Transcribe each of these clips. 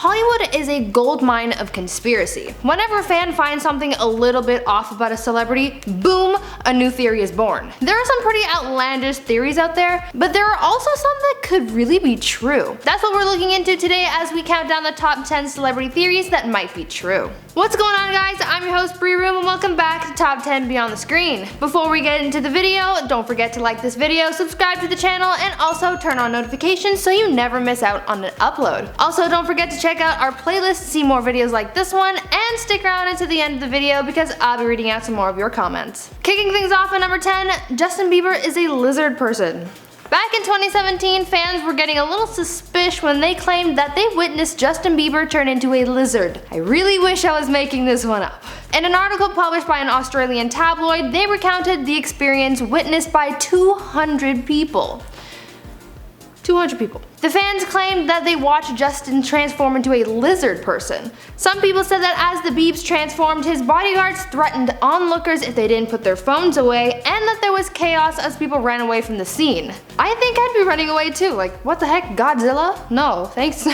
Hollywood is a goldmine of conspiracy. Whenever a fan finds something a little bit off about a celebrity, boom, a new theory is born. There are some pretty outlandish theories out there, but there are also some that could really be true. That's what we're looking into today as we count down the top 10 celebrity theories that might be true. What's going on, guys? I'm your host Bree Room and welcome back to Top 10 Beyond the Screen. Before we get into the video, don't forget to like this video, subscribe to the channel, and also turn on notifications so you never miss out on an upload. Also, don't forget to check out our playlist to see more videos like this one, and stick around until the end of the video because I'll be reading out some more of your comments. Kicking things off at number 10, Justin Bieber is a lizard person. Back in 2017, fans were getting a little suspicious when they claimed that they witnessed Justin Bieber turn into a lizard. I really wish I was making this one up. In an article published by an Australian tabloid, they recounted the experience witnessed by 200 people. 200 people. The fans claimed that they watched Justin transform into a lizard person. Some people said that as the Biebs transformed, his bodyguards threatened onlookers if they didn't put their phones away, and that there was chaos as people ran away from the scene. I think I'd be running away too, like what the heck, Godzilla? No, thanks.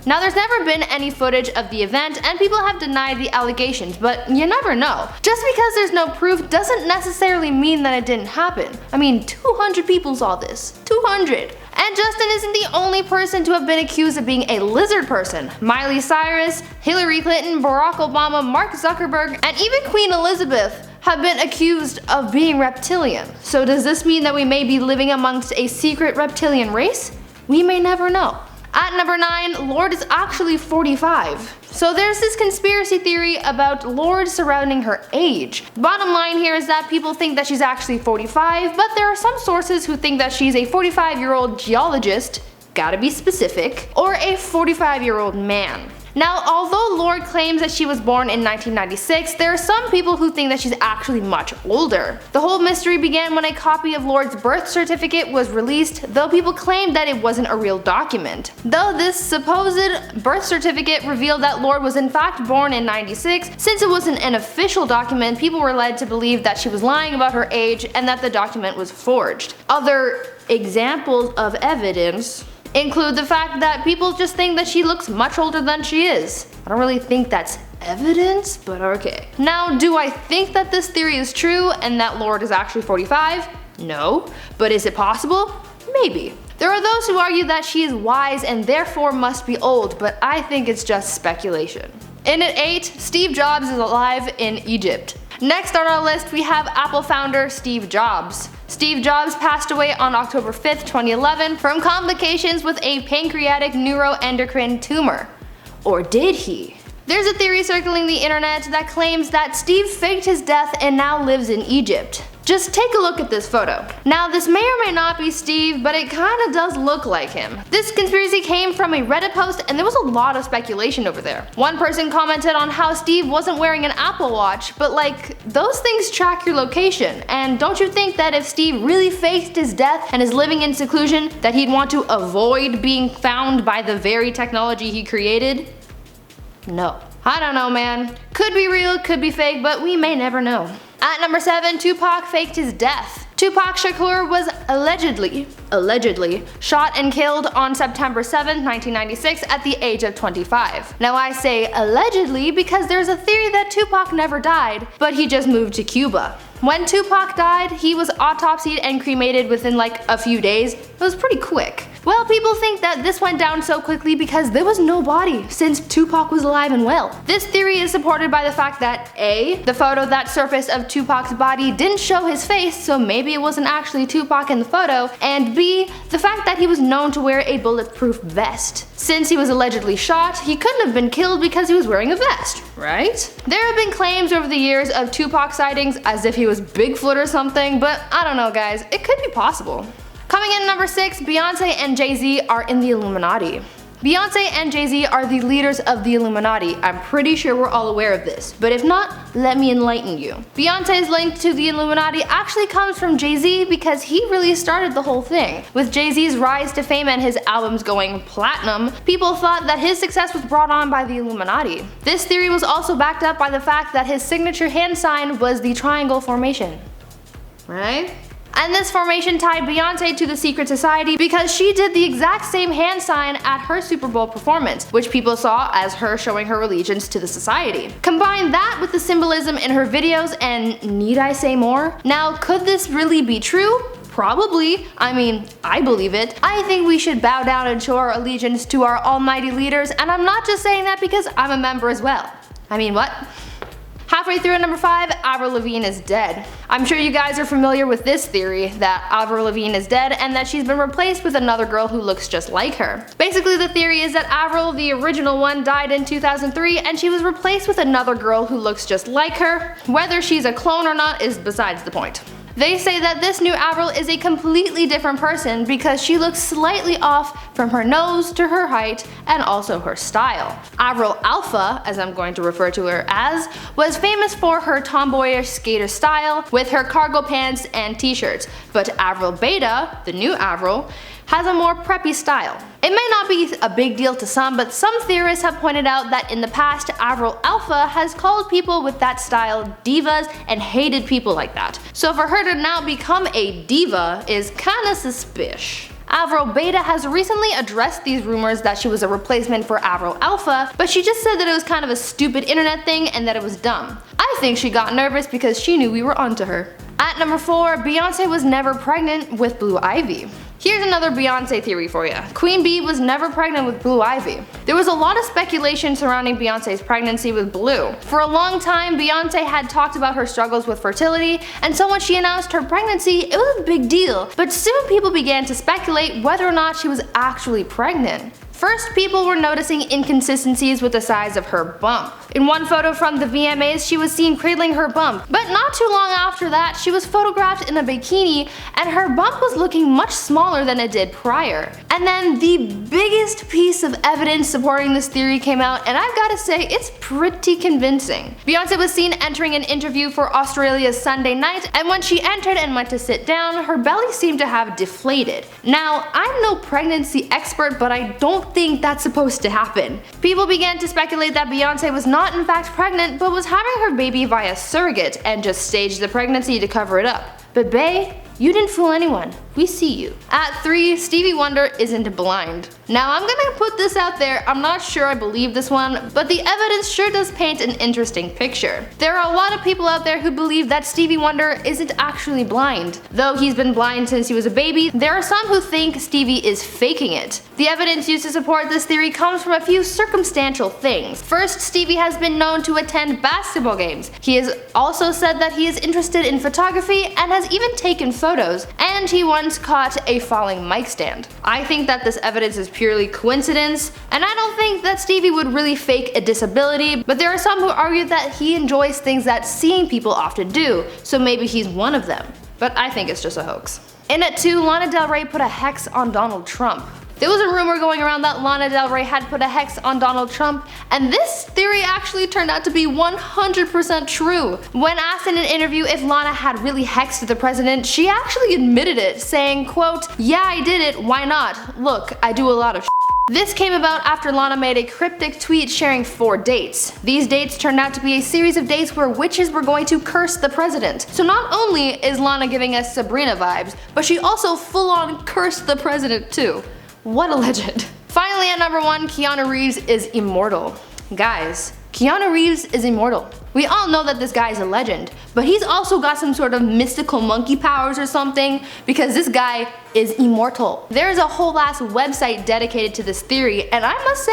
Now there's never been any footage of the event and people have denied the allegations, but you never know. Just because there's no proof doesn't necessarily mean that it didn't happen. I mean, 200 people saw this. 200. And Justin isn't the only person to have been accused of being a lizard person. Miley Cyrus, Hillary Clinton, Barack Obama, Mark Zuckerberg, and even Queen Elizabeth have been accused of being reptilian. So does this mean that we may be living amongst a secret reptilian race? We may never know. At number 9, Lorde is actually 45. So there's this conspiracy theory about Lorde surrounding her age. Bottom line here is that people think that she's actually 45, but there are some sources who think that she's a 45-year-old geologist, gotta be specific, or a 45-year-old man. Now, although Lorde claims that she was born in 1996, there are some people who think that she's actually much older. The whole mystery began when a copy of Lorde's birth certificate was released, though people claimed that it wasn't a real document. Though this supposed birth certificate revealed that Lorde was in fact born in 96, since it wasn't an official document, people were led to believe that she was lying about her age and that the document was forged. Other examples of evidence include the fact that people just think that she looks much older than she is. I don't really think that's evidence, but okay. Now, do I think that this theory is true and that Lorde is actually 45? No. But is it possible? Maybe. There are those who argue that she is wise and therefore must be old, but I think it's just speculation. In at 8, Steve Jobs is alive in Egypt. Next on our list, we have Apple founder Steve Jobs. Steve Jobs passed away on October 5th, 2011 from complications with a pancreatic neuroendocrine tumor. Or did he? There's a theory circling the internet that claims that Steve faked his death and now lives in Egypt. Just take a look at this photo. Now, this may or may not be Steve, but it kinda does look like him. This conspiracy came from a Reddit post and there was a lot of speculation over there. One person commented on how Steve wasn't wearing an Apple Watch, but like, those things track your location, and don't you think that if Steve really faked his death and is living in seclusion, that he'd want to avoid being found by the very technology he created? No. I don't know, man. Could be real, could be fake, but we may never know. At number 7, Tupac faked his death. Tupac Shakur was allegedly shot and killed on September 7, 1996 at the age of 25. Now I say allegedly because there's a theory that Tupac never died, but he just moved to Cuba. When Tupac died, he was autopsied and cremated within like a few days. It was pretty quick. Well, people think that this went down so quickly because there was no body since Tupac was alive and well. This theory is supported by the fact that A, the photo that surfaced of Tupac's body didn't show his face, so maybe it wasn't actually Tupac in the photo, and B, the fact that he was known to wear a bulletproof vest. Since he was allegedly shot, he couldn't have been killed because he was wearing a vest, right? There have been claims over the years of Tupac sightings as if he was Bigfoot or something, but I don't know, guys, it could be possible. Coming in at number 6, Beyonce and Jay-Z are in the Illuminati. Beyonce and Jay-Z are the leaders of the Illuminati. I'm pretty sure we're all aware of this, but if not, let me enlighten you. Beyonce's link to the Illuminati actually comes from Jay-Z because he really started the whole thing. With Jay-Z's rise to fame and his albums going platinum, people thought that his success was brought on by the Illuminati. This theory was also backed up by the fact that his signature hand sign was the triangle formation. Right? And this formation tied Beyonce to the secret society because she did the exact same hand sign at her Super Bowl performance, which people saw as her showing her allegiance to the society. Combine that with the symbolism in her videos and need I say more? Now, could this really be true? Probably. I mean, I believe it. I think we should bow down and show our allegiance to our almighty leaders, and I'm not just saying that because I'm a member as well. I mean, what? Halfway through at number 5, Avril Lavigne is dead. I'm sure you guys are familiar with this theory, that Avril Lavigne is dead and that she's been replaced with another girl who looks just like her. Basically, the theory is that Avril, the original one, died in 2003 and she was replaced with another girl who looks just like her. Whether she's a clone or not is besides the point. They say that this new Avril is a completely different person because she looks slightly off from her nose to her height and also her style. Avril Alpha, as I'm going to refer to her as, was famous for her tomboyish skater style with her cargo pants and t-shirts, but Avril Beta, the new Avril, has a more preppy style. It may not be a big deal to some, but some theorists have pointed out that in the past, Avril Alpha has called people with that style divas and hated people like that. So for her to now become a diva is kinda suspicious. Avril Beta has recently addressed these rumors that she was a replacement for Avril Alpha, but she just said that it was kind of a stupid internet thing and that it was dumb. I think she got nervous because she knew we were onto her. At number 4, Beyonce was never pregnant with Blue Ivy. Here's another Beyonce theory for you. Queen Bee was never pregnant with Blue Ivy. There was a lot of speculation surrounding Beyonce's pregnancy with Blue. For a long time, Beyonce had talked about her struggles with fertility, and so when she announced her pregnancy, it was a big deal. But soon people began to speculate whether or not she was actually pregnant. First, people were noticing inconsistencies with the size of her bump. In one photo from the VMAs, she was seen cradling her bump, but not too long after that, she was photographed in a bikini and her bump was looking much smaller than it did prior. And then the biggest piece of evidence supporting this theory came out, and I've gotta say, it's pretty convincing. Beyonce was seen entering an interview for Australia's Sunday Night, and when she entered and went to sit down, her belly seemed to have deflated. Now, I'm no pregnancy expert, but I don't think that's supposed to happen. People began to speculate that Beyonce was not in fact pregnant, but was having her baby via surrogate and just staged the pregnancy to cover it up. But bae, you didn't fool anyone. We see you. At 3, Stevie Wonder isn't blind. Now I'm gonna put this out there, I'm not sure I believe this one, but the evidence sure does paint an interesting picture. There are a lot of people out there who believe that Stevie Wonder isn't actually blind. Though he's been blind since he was a baby, there are some who think Stevie is faking it. The evidence used to support this theory comes from a few circumstantial things. First, Stevie has been known to attend basketball games. He has also said that he is interested in photography and has even taken photos, and he once caught a falling mic stand. I think that this evidence is purely coincidence, and I don't think that Stevie would really fake a disability, but there are some who argue that he enjoys things that seeing people often do, so maybe he's one of them. But I think it's just a hoax. In at 2, Lana Del Rey put a hex on Donald Trump. There was a rumor going around that Lana Del Rey had put a hex on Donald Trump, and this theory actually turned out to be 100% true. When asked in an interview if Lana had really hexed the president, she actually admitted it, saying, quote, "Yeah, I did it, why not? Look, I do a lot of shit." This came about after Lana made a cryptic tweet sharing 4 dates. These dates turned out to be a series of dates where witches were going to curse the president. So not only is Lana giving us Sabrina vibes, but she also full-on cursed the president too. What a legend. Finally at number 1, Keanu Reeves is immortal. Guys, Keanu Reeves is immortal. We all know that this guy is a legend, but he's also got some sort of mystical monkey powers or something, because this guy is immortal. There's a whole ass website dedicated to this theory, and I must say,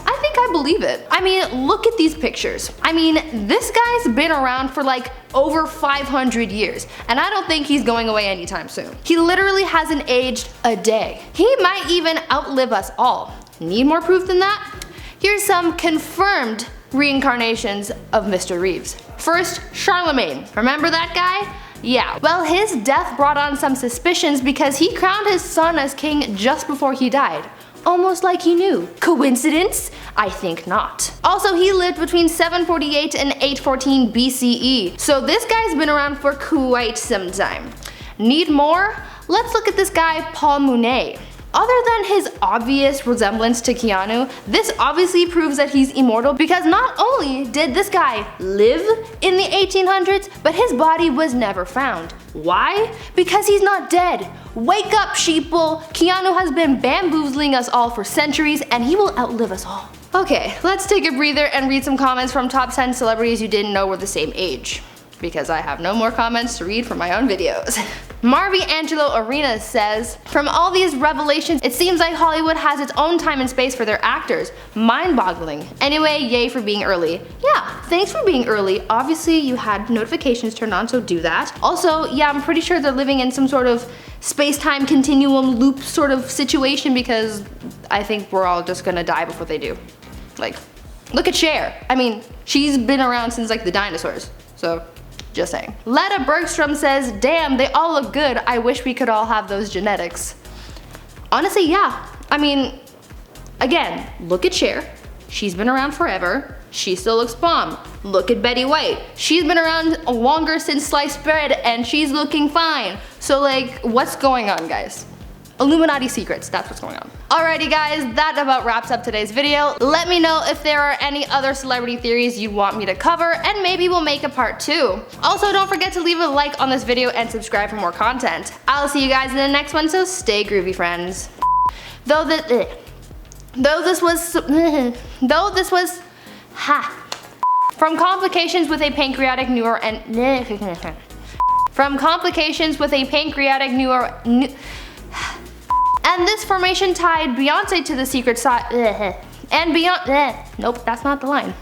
I think I believe it. I mean, look at these pictures. I mean, this guy's been around for like over 500 years, and I don't think he's going away anytime soon. He literally hasn't aged a day. He might even outlive us all. Need more proof than that? Here's some confirmed reincarnations of Mr. Reeves. First, Charlemagne. Remember that guy? Yeah, well, his death brought on some suspicions because he crowned his son as king just before he died. Almost like he knew. Coincidence? I think not. Also, he lived between 748 and 814 BCE, so this guy's been around for quite some time. Need more? Let's look at this guy, Paul Mounet. Other than his obvious resemblance to Keanu, this obviously proves that he's immortal because not only did this guy live in the 1800s, but his body was never found. Why? Because he's not dead. Wake up, sheeple! Keanu has been bamboozling us all for centuries and he will outlive us all. Okay, let's take a breather and read some comments from top 10 celebrities you didn't know were the same age, because I have no more comments to read for my own videos. Marvy Angelo Arena says, from all these revelations, it seems like Hollywood has its own time and space for their actors. Mind-boggling. Anyway, yay for being early. Yeah, thanks for being early. Obviously you had notifications turned on, so do that. Also, yeah, I'm pretty sure they're living in some sort of space-time continuum loop sort of situation because I think we're all just gonna die before they do. Like, look at Cher. I mean, she's been around since like the dinosaurs, so just saying. Letta Bergstrom says, damn, they all look good. I wish we could all have those genetics. Honestly, yeah. I mean, again, look at Cher. She's been around forever. She still looks bomb. Look at Betty White. She's been around longer since sliced bread and she's looking fine. So like, what's going on, guys? Illuminati secrets, that's what's going on. Alrighty guys, that about wraps up today's video. Let me know if there are any other celebrity theories you want me to cover and maybe we'll make a part 2. Also, don't forget to leave a like on this video and subscribe for more content. I'll see you guys in the next one, so stay groovy, friends. Though this was from complications with a pancreatic and this formation tied Beyonce to the secret side. And Beyonce. Nope, that's not the line.